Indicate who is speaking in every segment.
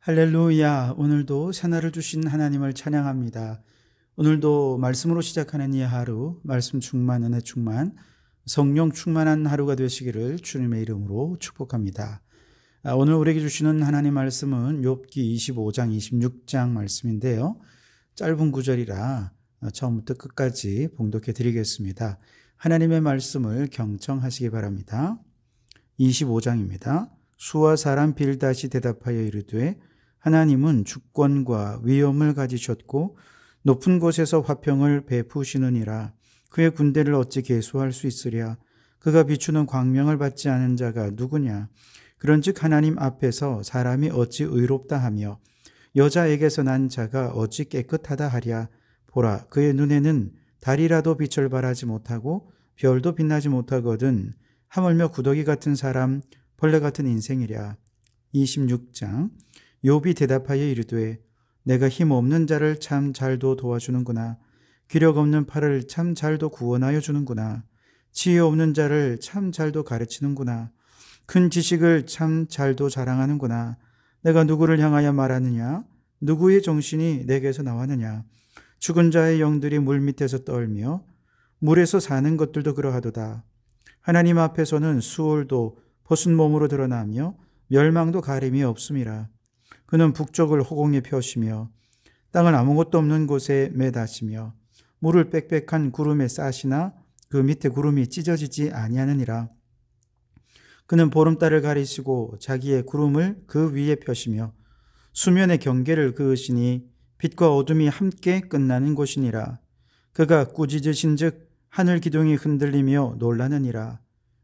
Speaker 1: 할렐루야. 오늘도 새날을 주신 하나님을 찬양합니다. 오늘도 말씀으로 시작하는 이 하루, 말씀 충만, 은혜 충만, 성령 충만한 하루가 되시기를 주님의 이름으로 축복합니다. 오늘 우리에게 주시는 하나님 말씀은 욥기 25장, 26장 말씀인데요. 짧은 구절이라 처음부터 끝까지 봉독해 드리겠습니다. 하나님의 말씀을 경청하시기 바랍니다. 25장입니다. 수와 사람 빌닷이 대답하여 이르되 하나님은 주권과 위엄을 가지셨고 높은 곳에서 화평을 베푸시느니라. 그의 군대를 어찌 계수할 수 있으랴. 그가 비추는 광명을 받지 않은 자가 누구냐. 그런즉 하나님 앞에서 사람이 어찌 의롭다 하며 여자에게서 난 자가 어찌 깨끗하다 하랴. 보라, 그의 눈에는 달이라도 빛을 발하지 못하고 별도 빛나지 못하거든 하물며 구더기 같은 사람, 벌레 같은 인생이랴. 26장. 욥이 대답하여 이르되 내가 힘 없는 자를 참 잘도 도와주는구나. 기력 없는 팔을 참 잘도 구원하여 주는구나. 지혜 없는 자를 참 잘도 가르치는구나. 큰 지식을 참 잘도 자랑하는구나. 내가 누구를 향하여 말하느냐? 누구의 정신이 내게서 나왔느냐? 죽은 자의 영들이 물 밑에서 떨며 물에서 사는 것들도 그러하도다. 하나님 앞에서는 수월도 벗은 몸으로 드러나며 멸망도 가림이 없음이라. 그는 북쪽을 허공에 펴시며 땅을 아무것도 없는 곳에 매다시며 물을 빽빽한 구름에 싸시나 그 밑에 구름이 찢어지지 아니하느니라. 그는 보름달을 가리시고 자기의 구름을 그 위에 펴시며 수면의 경계를 그으시니 빛과 어둠이 함께 끝나는 곳이니라. 그가 꾸짖으신즉 하늘 기둥이 흔들리며 놀라느니라.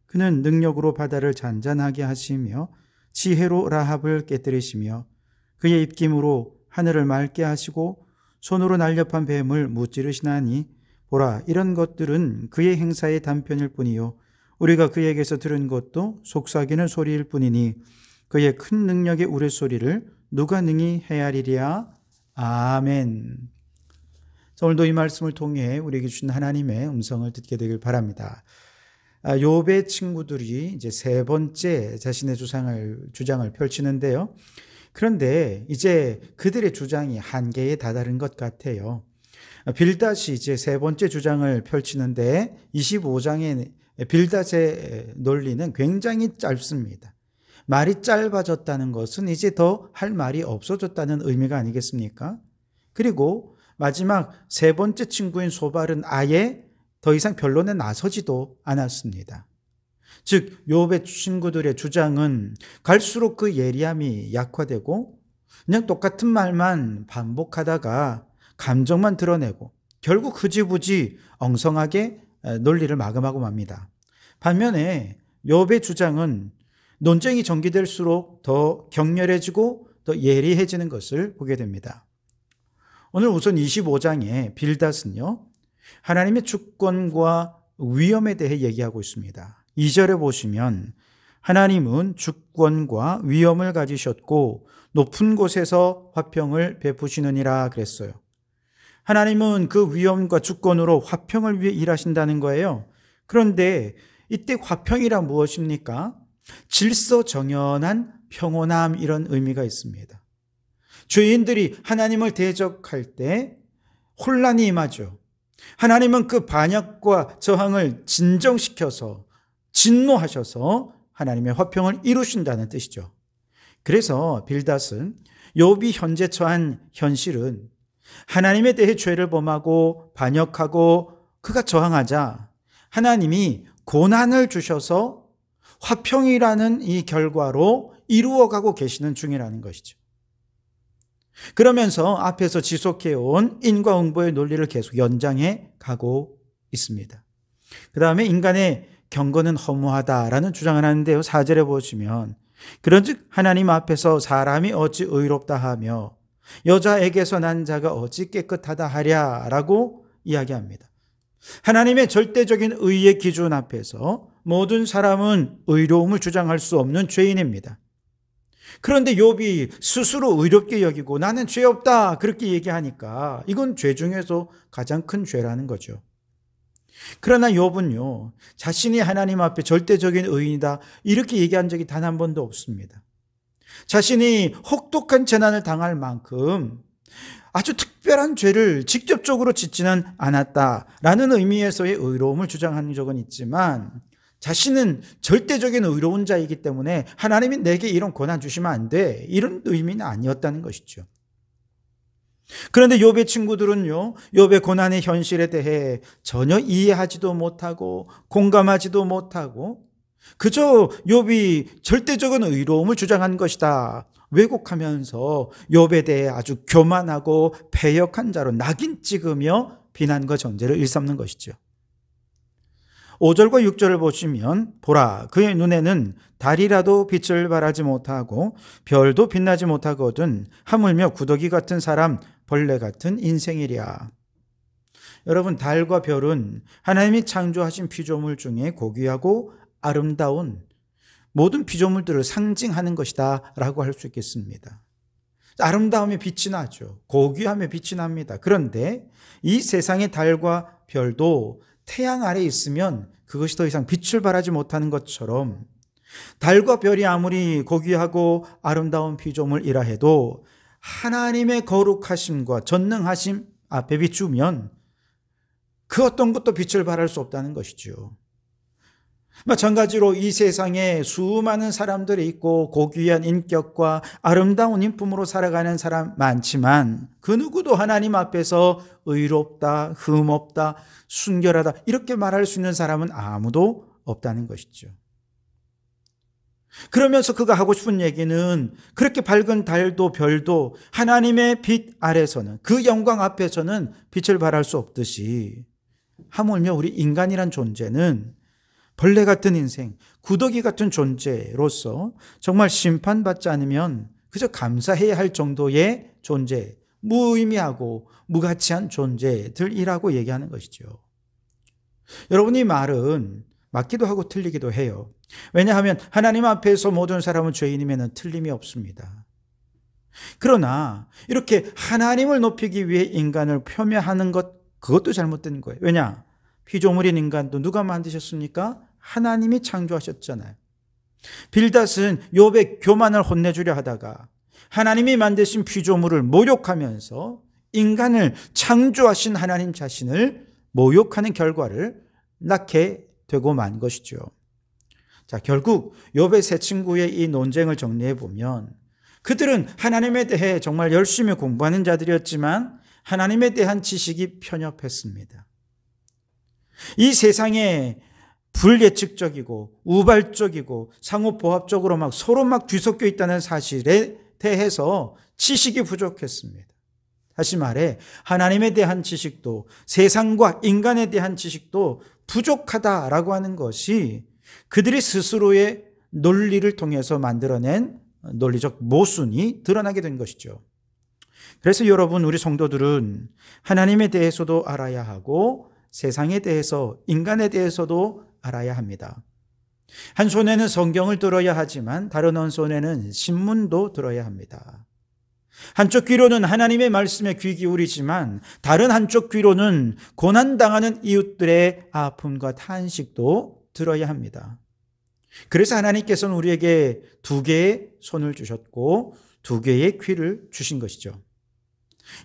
Speaker 1: 그는 능력으로 바다를 잔잔하게 하시며 지혜로 라합을 깨뜨리시며 그의 입김으로 하늘을 맑게 하시고 손으로 날렵한 뱀을 무찌르시나니 보라, 이런 것들은 그의 행사의 단편일 뿐이요 우리가 그에게서 들은 것도 속삭이는 소리일 뿐이니 그의 큰 능력의 우레소리를 누가 능히 헤아리랴. 아멘. 오늘도 이 말씀을 통해 우리에게 주신 하나님의 음성을 듣게 되길 바랍니다. 욥의 친구들이 이제 세 번째 자신의 주장을 펼치는데요. 그런데 이제 그들의 주장이 한계에 다다른 것 같아요. 빌닷이 이제 세 번째 주장을 펼치는데 25장의 빌닷의 논리는 굉장히 짧습니다. 말이 짧아졌다는 것은 이제 더 할 말이 없어졌다는 의미가 아니겠습니까? 그리고 마지막 세 번째 친구인 소발은 아예 더 이상 변론에 나서지도 않았습니다. 즉 욥의 친구들의 주장은 갈수록 그 예리함이 약화되고 그냥 똑같은 말만 반복하다가 감정만 드러내고 결국 흐지부지 엉성하게 논리를 마감하고 맙니다. 반면에 욥의 주장은 논쟁이 전개될수록 더 격렬해지고 더 예리해지는 것을 보게 됩니다. 오늘 우선 25장의 빌닷은요, 하나님의 주권과 위엄에 대해 얘기하고 있습니다. 2절에 보시면 하나님은 주권과 위엄을 가지셨고 높은 곳에서 화평을 베푸시느니라 그랬어요. 하나님은 그 위엄과 주권으로 화평을 위해 일하신다는 거예요. 그런데 이때 화평이란 무엇입니까? 질서정연한 평온함, 이런 의미가 있습니다. 죄인들이 하나님을 대적할 때 혼란이 임하죠. 하나님은 그 반역과 저항을 진정시켜서 진노하셔서 하나님의 화평을 이루신다는 뜻이죠. 그래서 빌닷은 욥이 현재 처한 현실은 하나님에 대해 죄를 범하고 반역하고 그가 저항하자 하나님이 고난을 주셔서 화평이라는 이 결과로 이루어가고 계시는 중이라는 것이죠. 그러면서 앞에서 지속해온 인과응보의 논리를 계속 연장해 가고 있습니다. 그 다음에 인간의 경건은 허무하다라는 주장을 하는데요. 4절에 보시면 그런즉 하나님 앞에서 사람이 어찌 의롭다 하며 여자에게서 난 자가 어찌 깨끗하다 하랴라고 이야기합니다. 하나님의 절대적인 의의 기준 앞에서 모든 사람은 의로움을 주장할 수 없는 죄인입니다. 그런데 욥이 스스로 의롭게 여기고 나는 죄 없다 그렇게 얘기하니까 이건 죄 중에서 가장 큰 죄라는 거죠. 그러나 욥은요, 자신이 하나님 앞에 절대적인 의인이다 이렇게 얘기한 적이 단 한 번도 없습니다. 자신이 혹독한 재난을 당할 만큼 아주 특별한 죄를 직접적으로 짓지는 않았다라는 의미에서의 의로움을 주장한 적은 있지만, 자신은 절대적인 의로운 자이기 때문에 하나님이 내게 이런 권한 주시면 안 돼, 이런 의미는 아니었다는 것이죠. 그런데 욥의 친구들은요, 욥의 고난의 현실에 대해 전혀 이해하지도 못하고 공감하지도 못하고 그저 욥이 절대적인 의로움을 주장한 것이다 왜곡하면서 욥에 대해 아주 교만하고 패역한 자로 낙인 찍으며 비난과 정죄를 일삼는 것이죠. 5절과 6절을 보시면, 보라, 그의 눈에는 달이라도 빛을 발하지 못하고 별도 빛나지 못하거든 하물며 구더기 같은 사람, 벌레 같은 인생이랴. 여러분, 달과 별은 하나님이 창조하신 피조물 중에 고귀하고 아름다운 모든 피조물들을 상징하는 것이다 라고 할 수 있겠습니다. 아름다움에 빛이 나죠. 고귀함에 빛이 납니다. 그런데 이 세상의 달과 별도 태양 아래 있으면 그것이 더 이상 빛을 발하지 못하는 것처럼, 달과 별이 아무리 고귀하고 아름다운 피조물이라 해도 하나님의 거룩하심과 전능하심 앞에 비추면 그 어떤 것도 빛을 발할 수 없다는 것이죠. 마찬가지로 이 세상에 수많은 사람들이 있고 고귀한 인격과 아름다운 인품으로 살아가는 사람 많지만 그 누구도 하나님 앞에서 의롭다, 흠없다, 순결하다 이렇게 말할 수 있는 사람은 아무도 없다는 것이죠. 그러면서 그가 하고 싶은 얘기는, 그렇게 밝은 달도 별도 하나님의 빛 아래서는, 그 영광 앞에서는 빛을 발할 수 없듯이 하물며 우리 인간이란 존재는 벌레 같은 인생, 구더기 같은 존재로서 정말 심판받지 않으면 그저 감사해야 할 정도의 존재, 무의미하고 무가치한 존재들이라고 얘기하는 것이죠. 여러분, 이 말은 맞기도 하고 틀리기도 해요. 왜냐하면 하나님 앞에서 모든 사람은 죄인이면 틀림이 없습니다. 그러나 이렇게 하나님을 높이기 위해 인간을 폄훼하는 것, 그것도 잘못된 거예요. 왜냐? 피조물인 인간도 누가 만드셨습니까? 하나님이 창조하셨잖아요. 빌닷은 욥의 교만을 혼내주려 하다가 하나님이 만드신 피조물을 모욕하면서 인간을 창조하신 하나님 자신을 모욕하는 결과를 낳게 되고 만 것이죠. 자, 결국 욥의 세 친구의 이 논쟁을 정리해 보면, 그들은 하나님에 대해 정말 열심히 공부하는 자들이었지만 하나님에 대한 지식이 편협했습니다. 이 세상에 불예측적이고 우발적이고 상호보합적으로 서로 뒤섞여 있다는 사실에 대해서 지식이 부족했습니다. 다시 말해 하나님에 대한 지식도 세상과 인간에 대한 지식도 부족하다라고 하는 것이 그들이 스스로의 논리를 통해서 만들어낸 논리적 모순이 드러나게 된 것이죠. 그래서 여러분, 우리 성도들은 하나님에 대해서도 알아야 하고 세상에 대해서, 인간에 대해서도 알아야 합니다. 한 손에는 성경을 들어야 하지만 다른 한 손에는 신문도 들어야 합니다. 한쪽 귀로는 하나님의 말씀에 귀 기울이지만 다른 한쪽 귀로는 고난당하는 이웃들의 아픔과 탄식도 들어야 합니다. 그래서 하나님께서는 우리에게 두 개의 손을 주셨고 두 개의 귀를 주신 것이죠.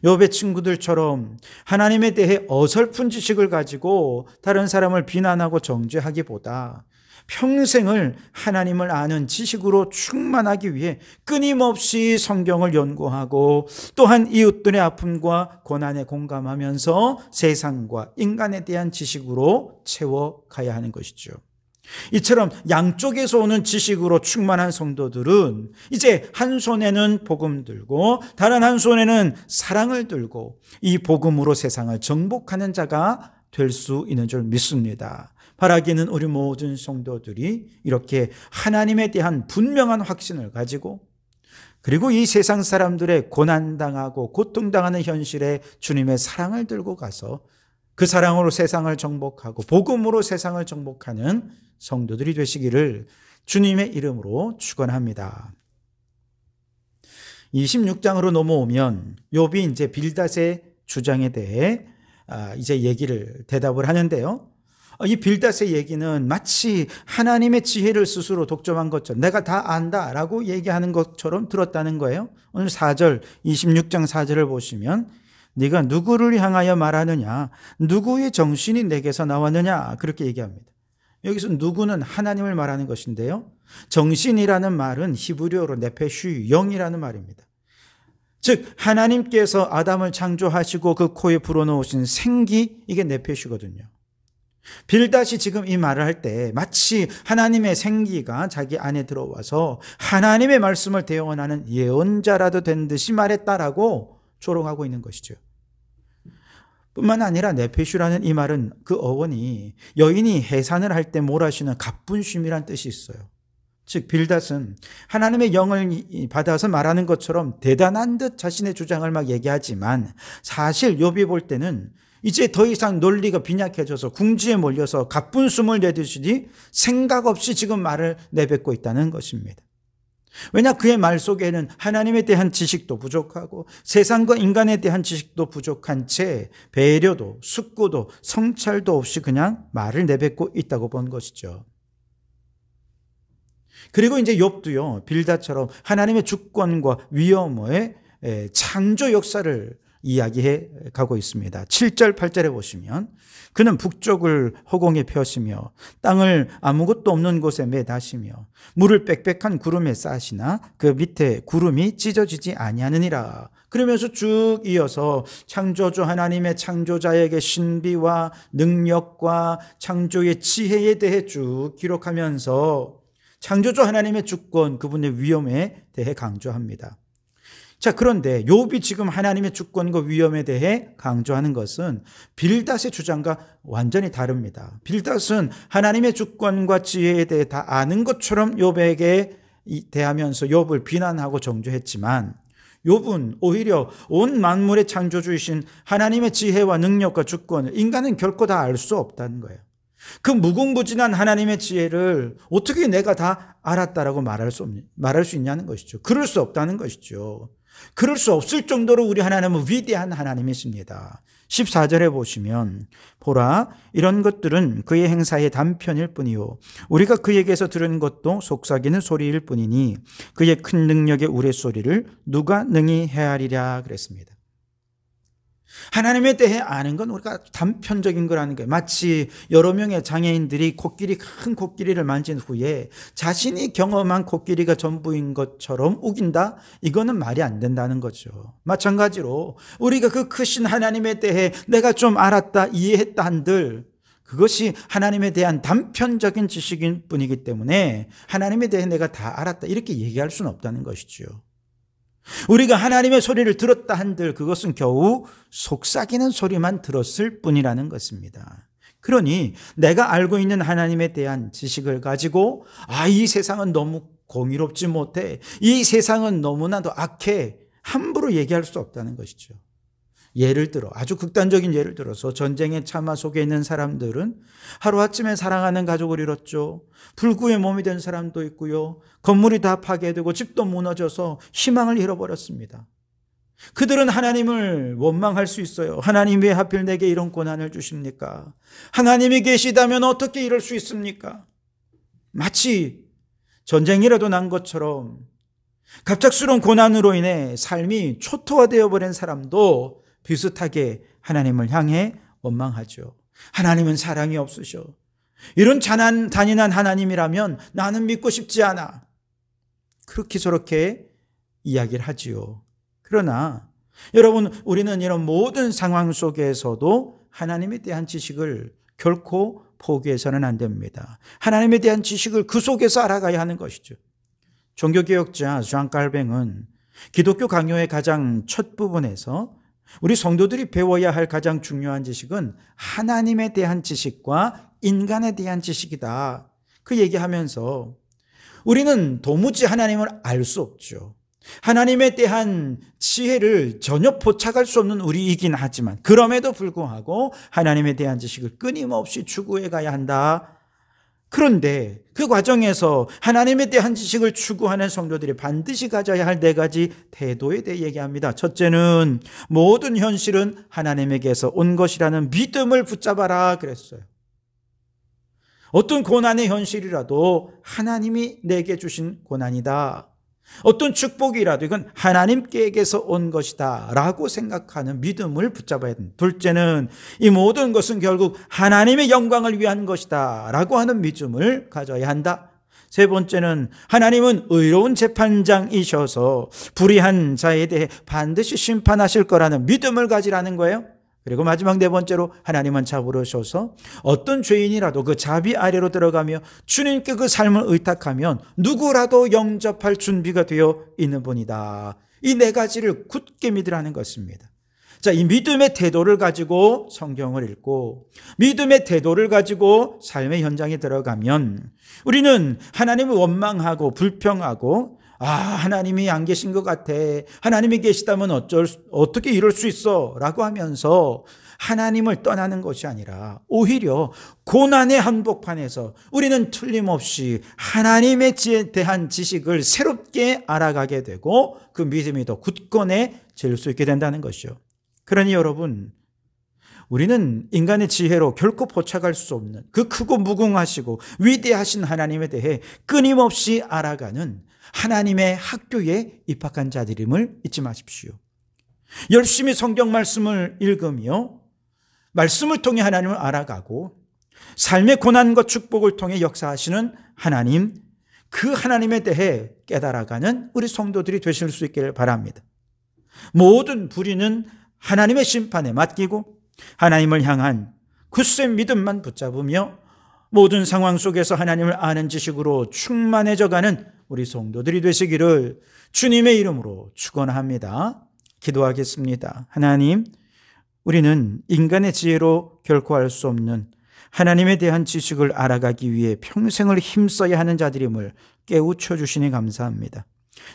Speaker 1: 욥의 친구들처럼 하나님에 대해 어설픈 지식을 가지고 다른 사람을 비난하고 정죄하기보다 평생을 하나님을 아는 지식으로 충만하기 위해 끊임없이 성경을 연구하고 또한 이웃들의 아픔과 고난에 공감하면서 세상과 인간에 대한 지식으로 채워가야 하는 것이죠. 이처럼 양쪽에서 오는 지식으로 충만한 성도들은 이제 한 손에는 복음 들고 다른 한 손에는 사랑을 들고 이 복음으로 세상을 정복하는 자가 될 수 있는 줄 믿습니다. 바라기는 우리 모든 성도들이 이렇게 하나님에 대한 분명한 확신을 가지고, 그리고 이 세상 사람들의 고난당하고 고통당하는 현실에 주님의 사랑을 들고 가서 그 사랑으로 세상을 정복하고 복음으로 세상을 정복하는 성도들이 되시기를 주님의 이름으로 축원합니다. 26장으로 넘어오면 욥이 이제 빌닷의 주장에 대해 이제 대답을 하는데요. 이 빌닷의 얘기는 마치 하나님의 지혜를 스스로 독점한 것처럼 내가 다 안다라고 얘기하는 것처럼 들었다는 거예요. 오늘 4절 26장 4절을 보시면 네가 누구를 향하여 말하느냐, 누구의 정신이 내게서 나왔느냐, 그렇게 얘기합니다. 여기서 누구는 하나님을 말하는 것인데요, 정신이라는 말은 히브리어로 네페슈, 영이라는 말입니다. 즉 하나님께서 아담을 창조하시고 그 코에 불어넣으신 생기, 이게 네페슈거든요. 빌닷이 지금 이 말을 할 때 마치 하나님의 생기가 자기 안에 들어와서 하나님의 말씀을 대언하는 예언자라도 된 듯이 말했다라고 조롱하고 있는 것이죠. 뿐만 아니라 네페슈라는 이 말은 그 어원이 여인이 해산을 할 때 몰아쉬는 가뿐쉼이란 뜻이 있어요. 즉 빌닷은 하나님의 영을 받아서 말하는 것처럼 대단한 듯 자신의 주장을 막 얘기하지만 사실 욥이 볼 때는 이제 더 이상 논리가 빈약해져서 궁지에 몰려서 가뿐숨을 내듯이 생각 없이 지금 말을 내뱉고 있다는 것입니다. 왜냐, 그의 말 속에는 하나님에 대한 지식도 부족하고 세상과 인간에 대한 지식도 부족한 채 배려도 숙고도 성찰도 없이 그냥 말을 내뱉고 있다고 본 것이죠. 그리고 이제 욥도요, 빌닷처럼 하나님의 주권과 위엄의 창조 역사를 이야기해 가고 있습니다. 7절 8절에 보시면 그는 북쪽을 허공에 펴시며 땅을 아무것도 없는 곳에 매다시며 물을 빽빽한 구름에 싸시나 그 밑에 구름이 찢어지지 아니하느니라. 그러면서 쭉 이어서 창조주 하나님의 창조자에게 신비와 능력과 창조의 지혜에 대해 쭉 기록하면서 창조주 하나님의 주권, 그분의 위엄에 대해 강조합니다. 자, 그런데 욥이 지금 하나님의 주권과 위엄에 대해 강조하는 것은 빌닷의 주장과 완전히 다릅니다. 빌닷은 하나님의 주권과 지혜에 대해 다 아는 것처럼 욥에게 대하면서 욥을 비난하고 정죄했지만 욥은 오히려 온 만물의 창조주이신 하나님의 지혜와 능력과 주권을 인간은 결코 다 알 수 없다는 거예요. 그 무궁무진한 하나님의 지혜를 어떻게 내가 다 알았다라고 말할 수 있냐는 것이죠. 그럴 수 없다는 것이죠. 그럴 수 없을 정도로 우리 하나님은 위대한 하나님이십니다. 14절에 보시면 보라, 이런 것들은 그의 행사의 단편일 뿐이요 우리가 그에게서 들은 것도 속삭이는 소리일 뿐이니 그의 큰 능력의 우레소리를 누가 능히 헤아리랴 그랬습니다. 하나님에 대해 아는 건 우리가 단편적인 거라는 거예요. 마치 여러 명의 장애인들이 큰 코끼리를 만진 후에 자신이 경험한 코끼리가 전부인 것처럼 우긴다? 이거는 말이 안 된다는 거죠. 마찬가지로 우리가 그 크신 하나님에 대해 내가 좀 알았다, 이해했다 한들 그것이 하나님에 대한 단편적인 지식인 뿐이기 때문에 하나님에 대해 내가 다 알았다 이렇게 얘기할 수는 없다는 것이죠. 우리가 하나님의 소리를 들었다 한들 그것은 겨우 속삭이는 소리만 들었을 뿐이라는 것입니다. 그러니 내가 알고 있는 하나님에 대한 지식을 가지고 이 세상은 너무 공의롭지 못해, 이 세상은 너무나도 악해, 함부로 얘기할 수 없다는 것이죠. 예를 들어, 아주 극단적인 예를 들어서 전쟁의 참화 속에 있는 사람들은 하루아침에 사랑하는 가족을 잃었죠. 불구의 몸이 된 사람도 있고요. 건물이 다 파괴되고 집도 무너져서 희망을 잃어버렸습니다. 그들은 하나님을 원망할 수 있어요. 하나님 왜 하필 내게 이런 고난을 주십니까? 하나님이 계시다면 어떻게 이럴 수 있습니까? 마치 전쟁이라도 난 것처럼 갑작스러운 고난으로 인해 삶이 초토화되어 버린 사람도 비슷하게 하나님을 향해 원망하죠. 하나님은 사랑이 없으셔. 이런 잔인한 하나님이라면 나는 믿고 싶지 않아. 그렇게 저렇게 이야기를 하지요. 그러나 여러분, 우리는 이런 모든 상황 속에서도 하나님에 대한 지식을 결코 포기해서는 안 됩니다. 하나님에 대한 지식을 그 속에서 알아가야 하는 것이죠. 종교개혁자 장 칼뱅은 기독교 강요의 가장 첫 부분에서 우리 성도들이 배워야 할 가장 중요한 지식은 하나님에 대한 지식과 인간에 대한 지식이다. 그 얘기하면서 우리는 도무지 하나님을 알 수 없죠. 하나님에 대한 지혜를 전혀 포착할 수 없는 우리이긴 하지만 그럼에도 불구하고 하나님에 대한 지식을 끊임없이 추구해 가야 한다. 그런데 그 과정에서 하나님에 대한 지식을 추구하는 성도들이 반드시 가져야 할 4가지 태도에 대해 얘기합니다. 첫째는 모든 현실은 하나님에게서 온 것이라는 믿음을 붙잡아라 그랬어요. 어떤 고난의 현실이라도 하나님이 내게 주신 고난이다. 어떤 축복이라도 이건 하나님께서 온 것이다 라고 생각하는 믿음을 붙잡아야 된다. 둘째는 이 모든 것은 결국 하나님의 영광을 위한 것이다 라고 하는 믿음을 가져야 한다. 세 번째는 하나님은 의로운 재판장이셔서 불의한 자에 대해 반드시 심판하실 거라는 믿음을 가지라는 거예요. 그리고 마지막 네 번째로 하나님은 자비로우셔서 어떤 죄인이라도 그 자비 아래로 들어가며 주님께 그 삶을 의탁하면 누구라도 영접할 준비가 되어 있는 분이다. 이 네 가지를 굳게 믿으라는 것입니다. 자, 이 믿음의 태도를 가지고 성경을 읽고 믿음의 태도를 가지고 삶의 현장에 들어가면 우리는 하나님을 원망하고 불평하고 하나님이 안 계신 것 같아. 하나님이 계시다면 어떻게 이럴 수 있어? 라고 하면서 하나님을 떠나는 것이 아니라 오히려 고난의 한복판에서 우리는 틀림없이 하나님에 대한 지식을 새롭게 알아가게 되고 그 믿음이 더 굳건해질 수 있게 된다는 것이죠. 그러니 여러분, 우리는 인간의 지혜로 결코 포착할 수 없는 그 크고 무궁하시고 위대하신 하나님에 대해 끊임없이 알아가는 하나님의 학교에 입학한 자들임을 잊지 마십시오. 열심히 성경 말씀을 읽으며 말씀을 통해 하나님을 알아가고 삶의 고난과 축복을 통해 역사하시는 하나님, 그 하나님에 대해 깨달아가는 우리 성도들이 되실 수 있기를 바랍니다. 모든 불의는 하나님의 심판에 맡기고 하나님을 향한 굳센 믿음만 붙잡으며 모든 상황 속에서 하나님을 아는 지식으로 충만해져가는 우리 성도들이 되시기를 주님의 이름으로 축원합니다. 기도하겠습니다. 하나님, 우리는 인간의 지혜로 결코 알 수 없는 하나님에 대한 지식을 알아가기 위해 평생을 힘써야 하는 자들임을 깨우쳐 주시니 감사합니다.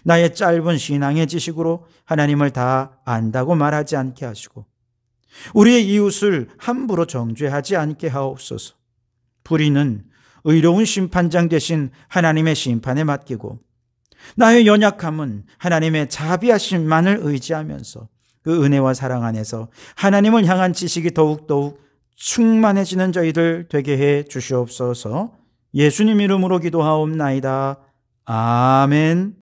Speaker 1: 나의 짧은 신앙의 지식으로 하나님을 다 안다고 말하지 않게 하시고 우리의 이웃을 함부로 정죄하지 않게 하옵소서. 불의는 의로운 심판장 되신 하나님의 심판에 맡기고 나의 연약함은 하나님의 자비하심만을 의지하면서 그 은혜와 사랑 안에서 하나님을 향한 지식이 더욱더욱 충만해지는 저희들 되게 해 주시옵소서. 예수님 이름으로 기도하옵나이다. 아멘.